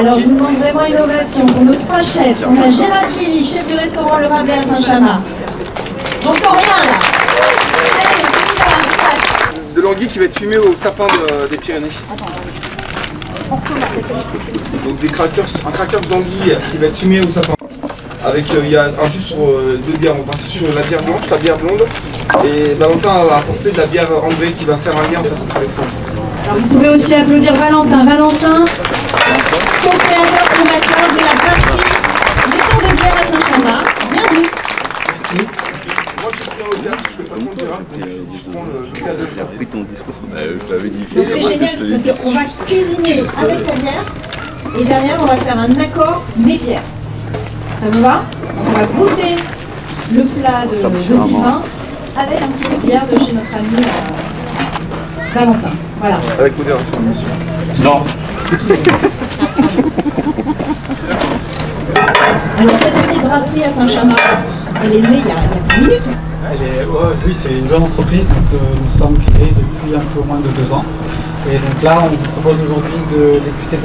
Alors je vous demande vraiment une ovation pour nos 3 chefs. On a Gérald Guilly, chef du restaurant Le Rabelais à Saint-Chamas. J'entends rien là. De l'anguille qui va être fumée au sapin des Pyrénées. Donc un crackers d'anguille qui va être fumé au sapin. Avec, il y a un jus sur 2 bières, on va partir sur la bière blanche, la bière blonde. Et Valentin va apporter de la bière André qui va faire un lien en fait entre les trois. Alors vous pouvez aussi applaudir Valentin. Valentin, co-créateur, fondateur de la brasserie Méthode de bière à Saint-Chamas. Bienvenue. Merci. Moi je suis au gaz, je ne fais pas mon Gérard, donc je prends le cas de bière. J'ai repris ton discours, je t'avais dit. Donc c'est génial parce qu'on va cuisiner avec ta bière et derrière on va faire un accord mes bières. Ça vous va? On va goûter le plat de Sylvain avec un petit peu de bière de chez notre ami Valentin. Voilà. Avec modération, monsieur. Non. Alors cette petite brasserie à Saint-Chamas, elle est née il y a 5 minutes. Oui, c'est une jeune entreprise, nous sommes créés depuis un peu moins de 2 ans. Et donc là, on vous propose aujourd'hui de déguster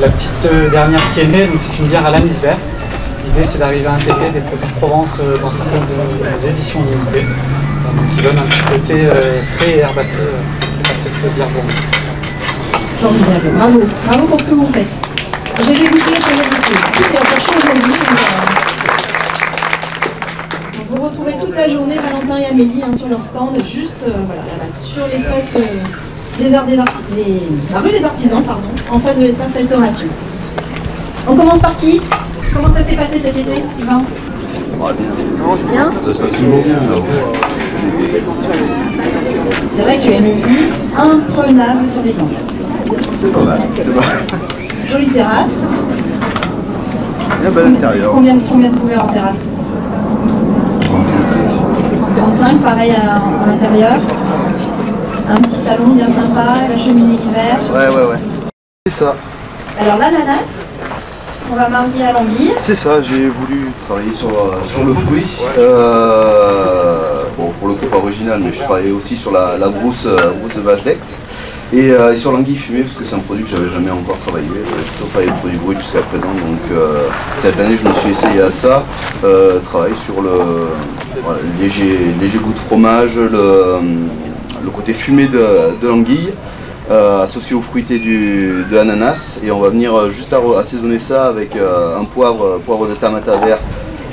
la petite dernière qui est née, donc c'est une bière à l'anis vert. L'idée c'est d'arriver à intégrer des produits de Provence dans certaines de nos éditions limitées, qui donnent un petit côté frais et herbacé à cette bière blonde. Formidable, bravo, bravo pour ce que vous faites. J'ai dégoûté, c'est délicieux. C'est encore chaud aujourd'hui. Vous retrouvez toute la journée Valentin et Amélie sur leur stand, juste voilà, là-bas, sur l'espace la rue des Artisans, pardon, en face de l'espace restauration. On commence par qui? Comment ça s'est passé cet été, Sylvain? Bien. Ça se passe toujours bien. C'est vrai que tu as une vue imprenable sur les temps. C'est pas mal. Jolie terrasse. Bien bel intérieur. Combien de couverts en terrasse? 35, pareil à l'intérieur. Un petit salon bien sympa, la cheminée d'hiver. Ouais. C'est ça. Alors l'ananas, on va marier à l'anguille. C'est ça, j'ai voulu travailler sur le fruit. Bon, pour le coup pas original, mais je travaillais aussi sur la brousse de Vatex. Et sur l'anguille fumée, parce que c'est un produit que j'avais jamais encore travaillé. J'avais plutôt travaillé le produit brut jusqu'à présent. Donc cette année, je me suis essayé à ça. Travailler sur le léger goût de fromage, le côté fumé de l'anguille, associé au fruité de l'ananas. Et on va venir juste assaisonner ça avec un poivre de Tamata vert.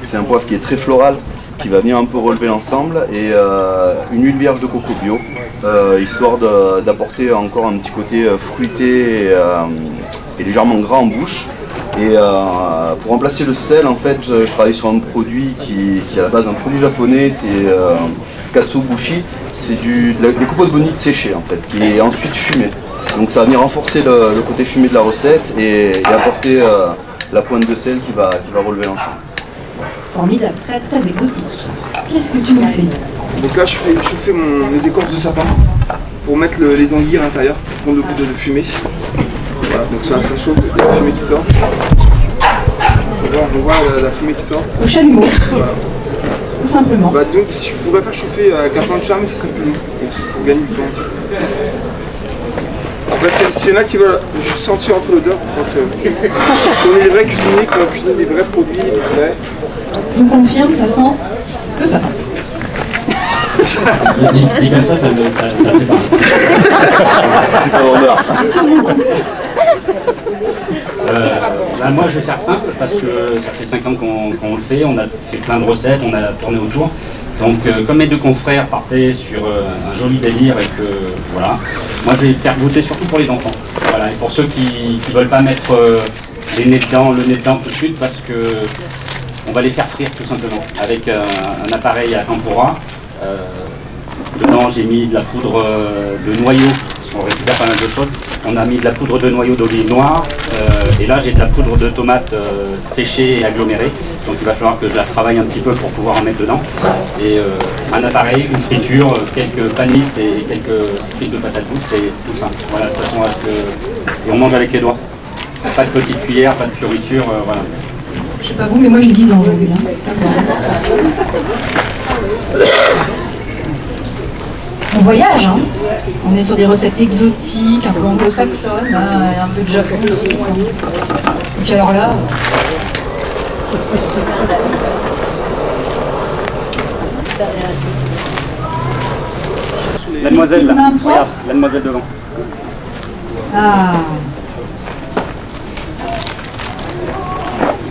C'est un poivre qui est très floral, qui va venir un peu relever l'ensemble, et une huile vierge de coco bio, histoire d'apporter encore un petit côté fruité et légèrement gras en bouche. Et pour remplacer le sel, en fait, je travaille sur un produit qui est à la base un produit japonais, c'est katsuobushi, c'est des copeaux de bonite séchés en fait, qui est ensuite fumé. Donc ça va venir renforcer le côté fumé de la recette et apporter la pointe de sel qui va relever l'ensemble. Formidable, très très exhaustif tout ça. Qu'est-ce que tu nous fais? Donc là je fais mes écorces de sapin pour mettre les anguilles à l'intérieur, pour prendre le goût de fumée. Voilà, donc ça chauffe, il y a la fumée qui sort. On voit la fumée qui sort. Au chalumeau, Voilà. tout simplement. Bah, donc si je pourrais faire chauffer avec un pain de charme, ce serait plus long, pour gagner du temps. Après s'il y en a qui veulent juste sentir un peu l'odeur, on est des vrais cuisiniers qui vont cuisiner des vrais produits, vrais. Je vous confirme, ça sent le sapin. Dit comme ça me fait parler. C'est pas vendeur. Et sur mon Moi je vais faire simple parce que ça fait 5 ans qu'on le fait, on a fait plein de recettes, on a tourné autour. Donc comme mes 2 confrères partaient sur un joli délire et que voilà, moi je vais faire goûter surtout pour les enfants. Voilà, et pour ceux qui ne veulent pas mettre le nez dedans tout de suite, parce que on va les faire frire tout simplement avec un appareil à tempura. Dedans j'ai mis de la poudre de noyau, parce qu'on récupère pas mal de choses. On a mis de la poudre de noyau d'olive noire, et là j'ai de la poudre de tomate séchée et agglomérée. Donc il va falloir que je la travaille un petit peu pour pouvoir en mettre dedans. Et un appareil, une friture, quelques panisses et quelques frites de patates douces, c'est tout simple. Voilà, de façon à ce que... Et on mange avec les doigts. Pas de petite cuillère, pas de fioriture, voilà. Je sais pas vous, mais moi j'ai 10 ans aujourd'hui. on voyage, hein. On est sur des recettes exotiques, un peu anglo-saxonnes, hein, un peu de Japon aussi. Et puis alors là... La demoiselle là, mains propres. regarde, la demoiselle devant. Ah,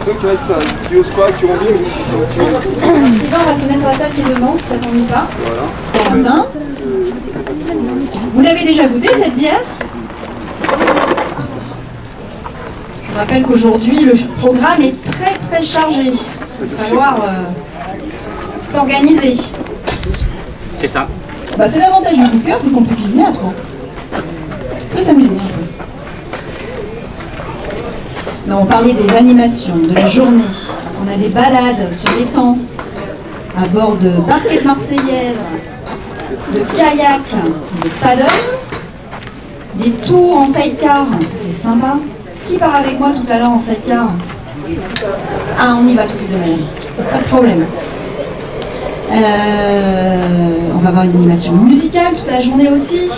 Ceux qui restent ça, qui osent pas, qui ont envie, Sylvain, on va se mettre sur la table qui est devant, si ça ne t'ennuie pas. voilà. Quentin. Vous l'avez déjà goûté cette bière? Je vous rappelle qu'aujourd'hui le programme est très très chargé. Il va falloir s'organiser. C'est ça. Bah, c'est l'avantage du cooker, c'est qu'on peut cuisiner à trois. On peut s'amuser un peu. Non, on parlait des animations, de la journée. On a des balades sur l'étang, à bord de barquettes marseillaises, de kayak, de paddle, des tours en sidecar, ça c'est sympa. Qui part avec moi tout à l'heure en sidecar? Ah, on y va toutes les deux, pas de problème. On va avoir une animation musicale toute la journée aussi.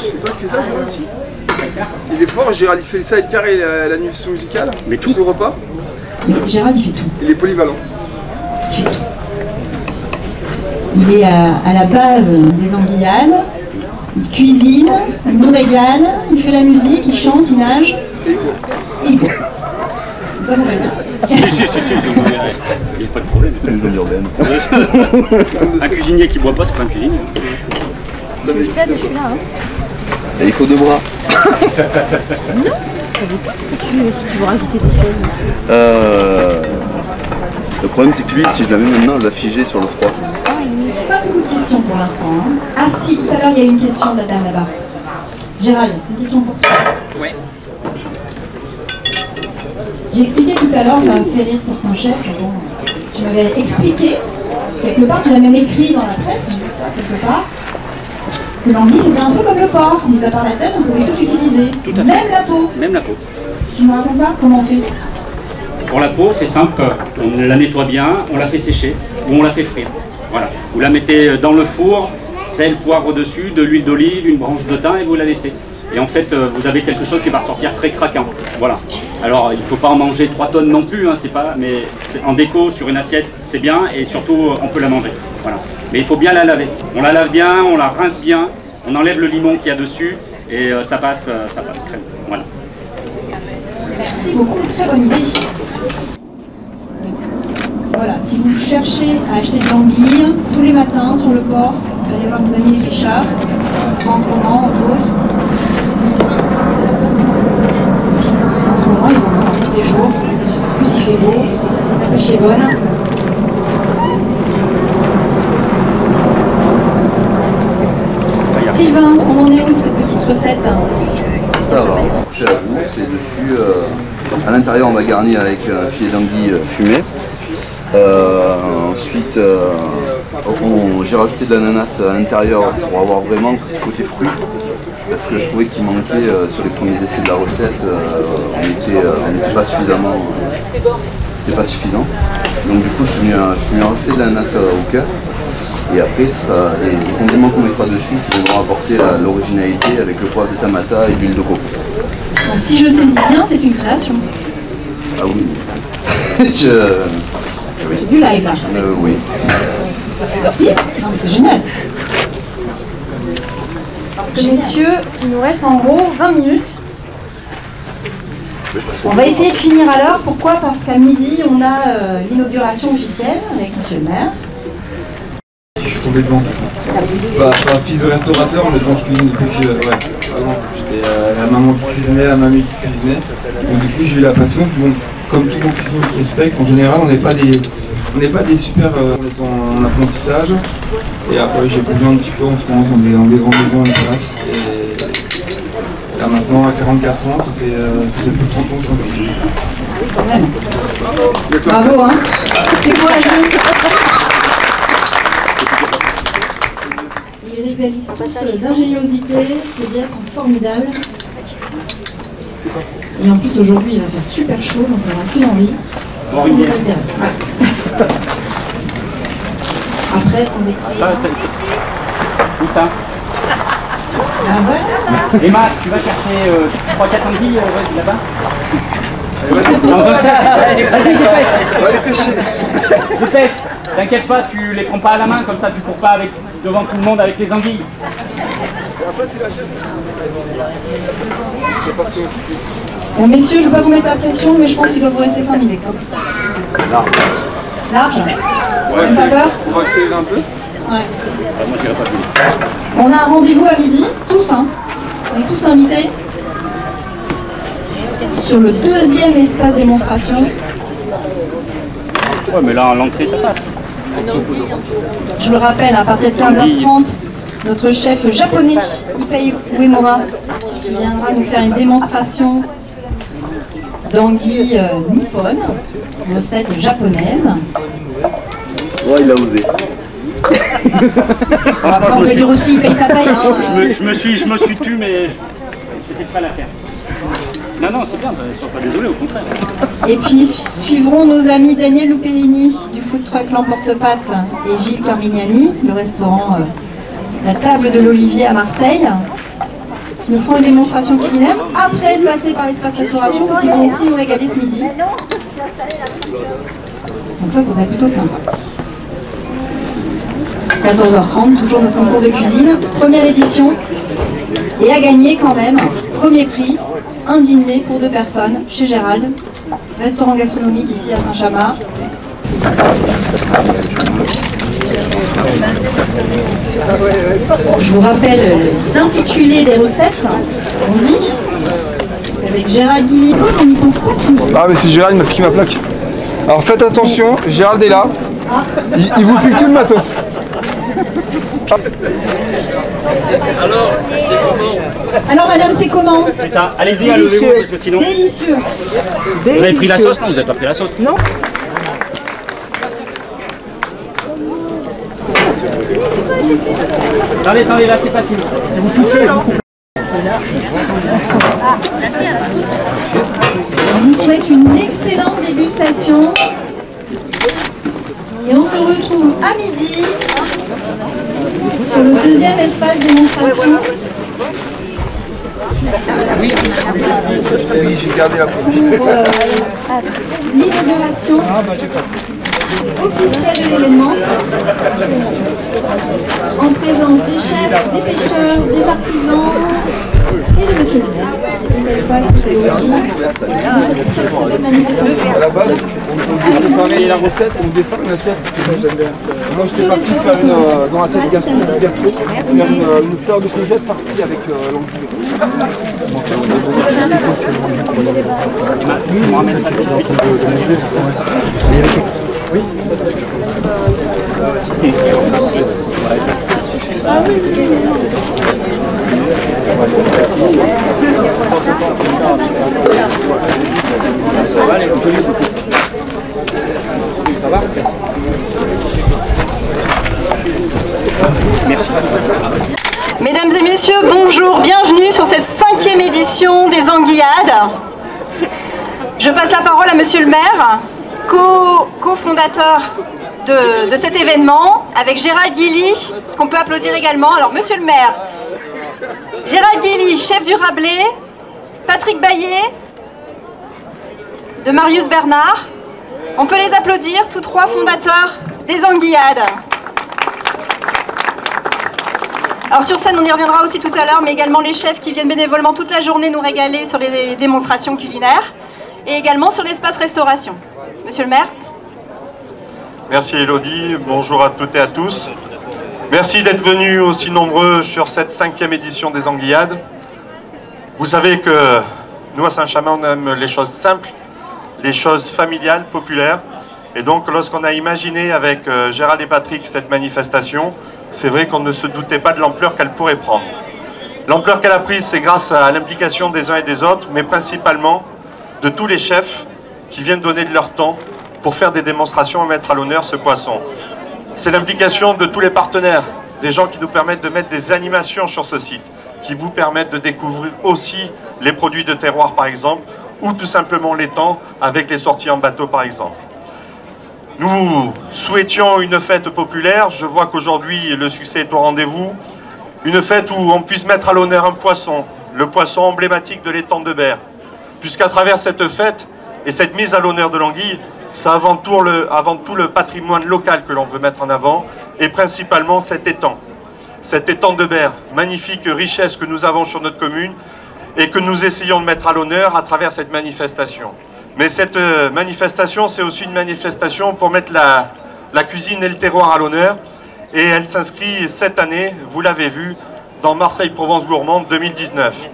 Il est fort, Gérald, il fait le sidecar et l'animation musicale. Mais tout. Au repas. Mais Gérald, il fait tout. Il est polyvalent. Il fait tout. Il est à la base des Anguillales, il cuisine, il nous régale, il fait la musique, il chante, il nage et il boit. Ça vous plaît? Si, il n'y a pas de problème. C'est une bonne urbaine. Un cuisinier qui boit pas, c'est pas un cuisinier. Et il faut deux bras. Si tu veux rajouter des choses. Le problème c'est que l'huile, si je la mets maintenant, elle va figer sur le froid. Pas beaucoup de questions pour l'instant. Hein. Ah si, tout à l'heure il y a une question de la dame là-bas. Gérald, c'est une question pour toi. Ouais. J'ai expliqué tout à l'heure, ça m'a fait rire certains chefs, mais bon, tu m'avais expliqué, quelque part, tu l'as même écrit dans la presse, j'ai vu ça quelque part, que l'anguille c'était un peu comme le porc, mis à part la tête, on pouvait tout utiliser, Tout à fait. même la peau. Même la peau. Tu me racontes ça? Comment on fait? Pour la peau, c'est simple, on la nettoie bien, on la fait sécher ou on la fait frire. Voilà. Vous la mettez dans le four, sel, poivre dessus, de l'huile d'olive, une branche de thym et vous la laissez. Et en fait, vous avez quelque chose qui va sortir très craquant. Voilà. Alors, il ne faut pas en manger 3 tonnes non plus, hein, c'est pas, mais en déco, sur une assiette, c'est bien et surtout, on peut la manger. Voilà. Mais il faut bien la laver. On la lave bien, on la rince bien, on enlève le limon qu'il y a dessus et ça passe crème. Voilà. Merci beaucoup, très bonne idée. Voilà, si vous cherchez à acheter de l'anguille tous les matins sur le port, vous allez voir nos amis les Richard, Franck Roman, entre autres. En ce moment, ils en ont tous les jours. En plus, il fait beau, la pêche est bonne. Sylvain, on en est où cette petite recette? Ça va. J'ai la gousse et dessus, à l'intérieur, on va garnir avec un filet d'anguille fumé. Ensuite, j'ai rajouté de l'ananas à l'intérieur pour avoir vraiment ce côté fruit. Parce que je trouvais qu'il manquait sur les premiers essais de la recette, on n'était pas suffisamment. C'était pas suffisant. Donc du coup, je suis venu rajouter de l'ananas au cœur. Et après, les condiments qu'on mettra dessus qui vont apporter l'originalité avec le poivre de tamata et l'huile de coco. Donc, si je saisis bien, c'est une création. Ah oui. C'est du live là. Oui. Merci. Non mais c'est génial. Parce que messieurs, il nous reste en gros 20 minutes. On va essayer de finir à l'heure. Pourquoi? Parce qu'à midi, on a l'inauguration officielle avec monsieur le maire. Je suis tombé dedans. Bah, je suis un fils de restaurateur, mais bon, je cuisine depuis que avant. J'étais la maman qui cuisinait, la mamie qui cuisinait. Donc du coup, j'ai eu la passion. Bon, comme tout bon cuisinier qui respecte, en général, on n'est pas des super on est en apprentissage. Et après, j'ai bougé un petit peu en France, dans des grandes maisons en place. Et là maintenant, à 44 ans, ça fait plus de 30 ans que je suis en cuisine. Quand même. Bravo, hein. C'est courageux. Ils rivalisent tous d'ingéniosité, ces bières sont formidables. Et en plus aujourd'hui il va faire super chaud, donc on n'a qu'une envie. Bon, une bière. Ouais. Après, sans excès. Où ça? Ah ouais. Emma, tu vas chercher 3-4 anguilles là-bas? Dans un sac. Vas-y, dépêche. On va les pêcher. Dépêche. T'inquiète pas, tu les prends pas à la main, comme ça tu cours pas devant tout le monde avec les anguilles. Bon, messieurs, je ne vais pas vous mettre la pression, mais je pense qu'il doit vous rester 5 minutes. Large. Large? Même pas peur? On va accélérer un peu. Ouais. Moi, j'irai pas plus. On a un rendez-vous à midi, tous, hein. On est tous invités sur le deuxième espace démonstration. Ouais, mais là, l'entrée, ça passe. Je le rappelle, à partir de 15h30, notre chef japonais, Ipei Uemura, qui viendra nous faire une démonstration d'anguille nippone, recette japonaise. Ouais, il a osé. On peut dire aussi, il paye sa paye. Hein, je me suis tue, mais c'était pas la faire. Non, c'est bien, ils sont pas désolés, au contraire. Et puis suivront nos amis Daniel Luperini du food truck l'Emporte-Pâte et Gilles Carmignani, le restaurant La Table de l'Olivier à Marseille, qui nous feront une démonstration culinaire après de passer par l'espace restauration, parce qu'ils vont aussi nous régaler ce midi. Donc ça va être plutôt sympa. 14h30, toujours notre concours de cuisine, première édition, et à gagner quand même, premier prix, un dîner pour 2 personnes chez Gérald, restaurant gastronomique ici à Saint-Chamas. Je vous rappelle les intitulés des recettes, on dit, avec Gérald Guilly, on n'y pense pas toujours. Ah mais c'est Gérald, il m'a piqué ma plaque. Alors faites attention, Gérald est là. Il vous pique tout le matos. Alors madame, c'est comment? C'est ça, allez-y, levez-vous, parce que sinon... Délicieux. Vous avez pris la sauce? Non, vous n'avez pas pris la sauce. Non. Attendez, là, c'est pas fini. Si vous touchez, vous coupez. On vous souhaite une excellente dégustation. Et on se retrouve à midi sur le deuxième espace démonstration. Oui, j'ai gardé la peau. Pour l'inauguration officielle de l'événement, en présence des chefs, des pêcheurs, des artisans et de monsieur le maire. Une belle fois, c'est À la base, on préparait la recette, on défait une assiette. Moi, j'étais parti faire dans l'assiette gastro, faire une fleur de courgette farcie avec l'anguille. Emma, on ramène ça tout de suite. Oui. Ça va? Merci. Mesdames et messieurs, bonjour, bienvenue sur cette 5e édition des Anguillades. Je passe la parole à monsieur le maire, cofondateur de cet événement, avec Gérald Guilly, qu'on peut applaudir également. Alors monsieur le maire, Gérald Guilly, chef du Rabelais, Patrick Baillet, de Marius Bernard. On peut les applaudir, tous 3 fondateurs des Anguillades. Alors sur scène, on y reviendra aussi tout à l'heure, mais également les chefs qui viennent bénévolement toute la journée nous régaler sur les démonstrations culinaires et également sur l'espace restauration. Monsieur le maire. Merci Elodie, bonjour à toutes et à tous. Merci d'être venus aussi nombreux sur cette 5e édition des Anguillades. Vous savez que nous à Saint-Chamas, on aime les choses simples, les choses familiales, populaires. Et donc lorsqu'on a imaginé avec Gérald et Patrick cette manifestation, c'est vrai qu'on ne se doutait pas de l'ampleur qu'elle pourrait prendre. L'ampleur qu'elle a prise, c'est grâce à l'implication des uns et des autres, mais principalement de tous les chefs qui viennent donner de leur temps pour faire des démonstrations et mettre à l'honneur ce poisson. C'est l'implication de tous les partenaires, des gens qui nous permettent de mettre des animations sur ce site, qui vous permettent de découvrir aussi les produits de terroir par exemple, ou tout simplement l'étang avec les sorties en bateau par exemple. Nous souhaitions une fête populaire, je vois qu'aujourd'hui le succès est au rendez-vous. Une fête où on puisse mettre à l'honneur un poisson, le poisson emblématique de l'étang de Berre. Puisqu'à travers cette fête et cette mise à l'honneur de l'anguille, c'est avant tout le patrimoine local que l'on veut mettre en avant, et principalement cet étang de Berre, magnifique richesse que nous avons sur notre commune, et que nous essayons de mettre à l'honneur à travers cette manifestation. Mais cette manifestation, c'est aussi une manifestation pour mettre la cuisine et le terroir à l'honneur, et elle s'inscrit cette année, vous l'avez vu, dans Marseille-Provence Gourmande 2019.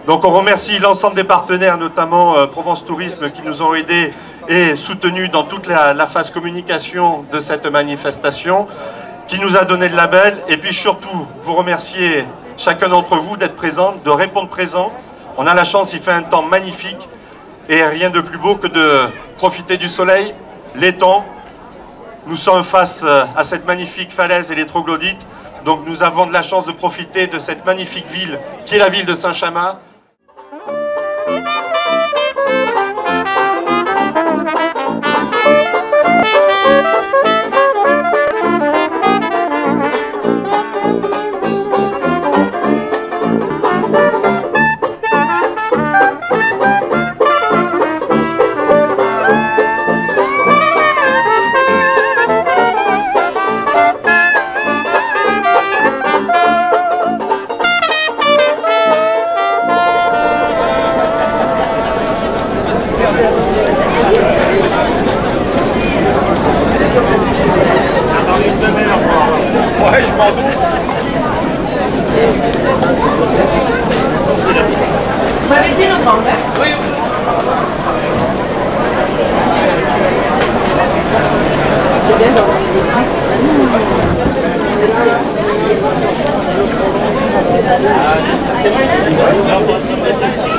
Donc on remercie l'ensemble des partenaires, notamment Provence Tourisme, qui nous ont aidés et soutenus dans toute la phase communication de cette manifestation, qui nous a donné le label, et puis surtout vous remercier chacun d'entre vous d'être présent, de répondre présent. On a la chance, il fait un temps magnifique, et rien de plus beau que de profiter du soleil, l'étang. Nous sommes face à cette magnifique falaise et les troglodytes, donc nous avons de la chance de profiter de cette magnifique ville qui est la ville de Saint-Chamas. Ouais, je m'en doute. Vous m'avez dit le grand, hein? Oui. C'est bien d'avoir les